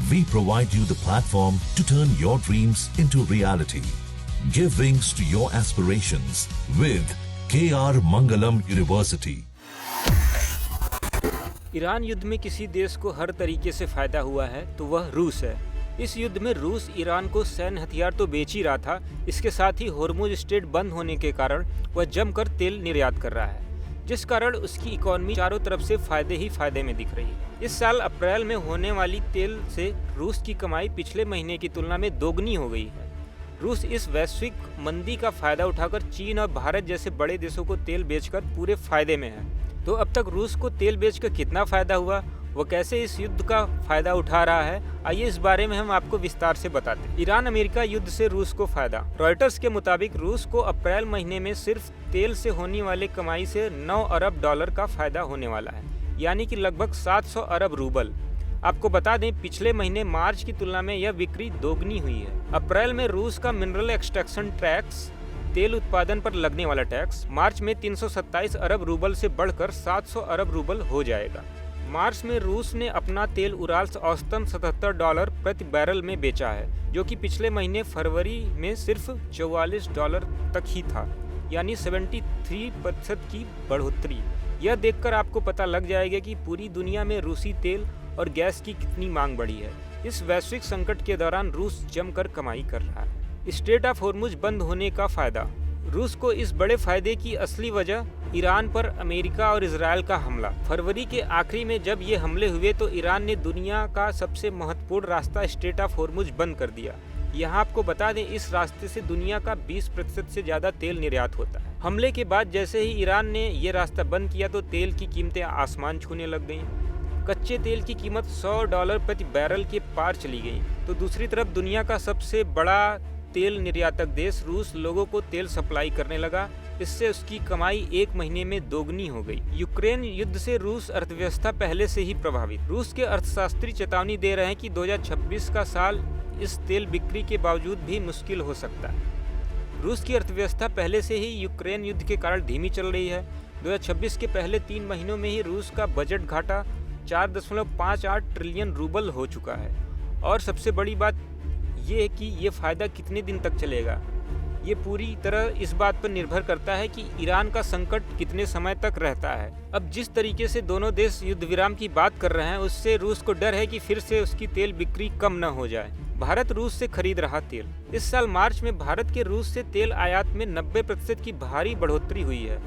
We provide you the platform to turn your dreams into reality. Give wings to your aspirations with KR Mangalam University. Iran युद्ध में किसी देश को हर तरीके से फायदा हुआ है तो वह रूस है। इस युद्ध में रूस ईरान को सैन्य हथियार तो बेच ही रहा था, इसके साथ ही होर्मुज स्ट्रेट बंद होने के कारण वह जमकर तेल निर्यात कर रहा है, जिस कारण उसकी इकोनॉमी चारों तरफ से फायदे ही फायदे में दिख रही है। इस साल अप्रैल में होने वाली तेल से रूस की कमाई पिछले महीने की तुलना में दोगुनी हो गई है। रूस इस वैश्विक मंदी का फायदा उठाकर चीन और भारत जैसे बड़े देशों को तेल बेचकर पूरे फायदे में है। तो अब तक रूस को तेल बेचकर कितना फायदा हुआ, वो कैसे इस युद्ध का फायदा उठा रहा है, आइए इस बारे में हम आपको विस्तार से बताते हैं। ईरान अमेरिका युद्ध से रूस को फायदा। रॉयटर्स के मुताबिक रूस को अप्रैल महीने में सिर्फ तेल से होने वाले कमाई से 9 अरब डॉलर का फायदा होने वाला है, यानी कि लगभग 700 अरब रूबल। आपको बता दें, पिछले महीने मार्च की तुलना में यह बिक्री दोगुनी हुई है। अप्रैल में रूस का मिनरल एक्सट्रैक्शन टैक्स, तेल उत्पादन पर लगने वाला टैक्स, मार्च में 327 अरब रूबल से बढ़कर 700 अरब रूबल हो जाएगा। मार्च में रूस ने अपना तेल उराल्स औसतन $77 प्रति बैरल में बेचा है, जो कि पिछले महीने फरवरी में सिर्फ $44 तक ही था, यानी 73% की बढ़ोतरी। यह देखकर आपको पता लग जाएगा कि पूरी दुनिया में रूसी तेल और गैस की कितनी मांग बढ़ी है। इस वैश्विक संकट के दौरान रूस जमकर कमाई कर रहा है। स्ट्रेट ऑफ होर्मुज बंद होने का फायदा। रूस को इस बड़े फायदे की असली वजह ईरान पर अमेरिका और इजराइल का हमला। फरवरी के आखिरी में जब ये हमले हुए तो ईरान ने दुनिया का सबसे महत्वपूर्ण रास्ता स्ट्रेट ऑफ होर्मुज बंद कर दिया। यहाँ आपको बता दें, इस रास्ते से दुनिया का 20% से ज़्यादा तेल निर्यात होता है। हमले के बाद जैसे ही ईरान ने ये रास्ता बंद किया तो तेल की कीमतें आसमान छूने लग गईं। कच्चे तेल की कीमत $100 प्रति बैरल के पार चली गई। तो दूसरी तरफ दुनिया का सबसे बड़ा तेल निर्यातक देश रूस लोगों को तेल सप्लाई करने लगा। इससे उसकी कमाई एक महीने में दोगुनी हो गई। यूक्रेन युद्ध से रूस अर्थव्यवस्था पहले से ही प्रभावित। रूस के अर्थशास्त्री चेतावनी दे रहे हैं कि 2026 का साल इस तेल बिक्री के बावजूद भी मुश्किल हो सकता है। रूस की अर्थव्यवस्था पहले से ही यूक्रेन युद्ध के कारण धीमी चल रही है। 2026 के पहले 3 महीनों में ही रूस का बजट घाटा 4.58 ट्रिलियन रूबल हो चुका है। और सबसे बड़ी बात ये है कि ये फायदा कितने दिन तक चलेगा, ये पूरी तरह इस बात पर निर्भर करता है कि ईरान का संकट कितने समय तक रहता है। अब जिस तरीके से दोनों देश युद्ध विराम की बात कर रहे हैं, उससे रूस को डर है कि फिर से उसकी तेल बिक्री कम न हो जाए। भारत रूस से खरीद रहा तेल। इस साल मार्च में भारत के रूस से तेल आयात में 90% की भारी बढ़ोतरी हुई है।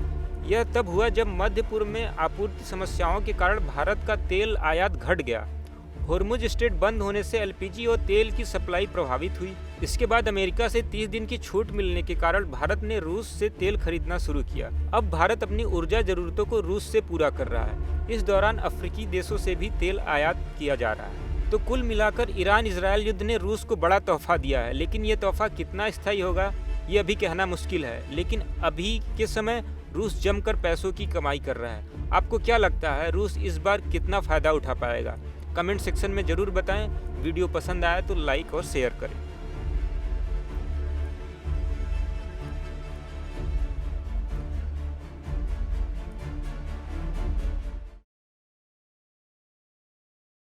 यह तब हुआ जब मध्य पूर्व में आपूर्ति समस्याओं के कारण भारत का तेल आयात घट गया। होर्मुज स्ट्रेट बंद होने से एलपीजी और तेल की सप्लाई प्रभावित हुई। इसके बाद अमेरिका से 30 दिन की छूट मिलने के कारण भारत ने रूस से तेल खरीदना शुरू किया। अब भारत अपनी ऊर्जा जरूरतों को रूस से पूरा कर रहा है। इस दौरान अफ्रीकी देशों से भी तेल आयात किया जा रहा है। तो कुल मिलाकर ईरान इजराइल युद्ध ने रूस को बड़ा तोहफा दिया है, लेकिन ये तोहफा कितना स्थायी होगा ये अभी कहना मुश्किल है। लेकिन अभी के समय रूस जमकर पैसों की कमाई कर रहा है। आपको क्या लगता है, रूस इस बार कितना फायदा उठा पाएगा? कमेंट सेक्शन में ज़रूर बताएं। वीडियो पसंद आया तो लाइक और शेयर करें।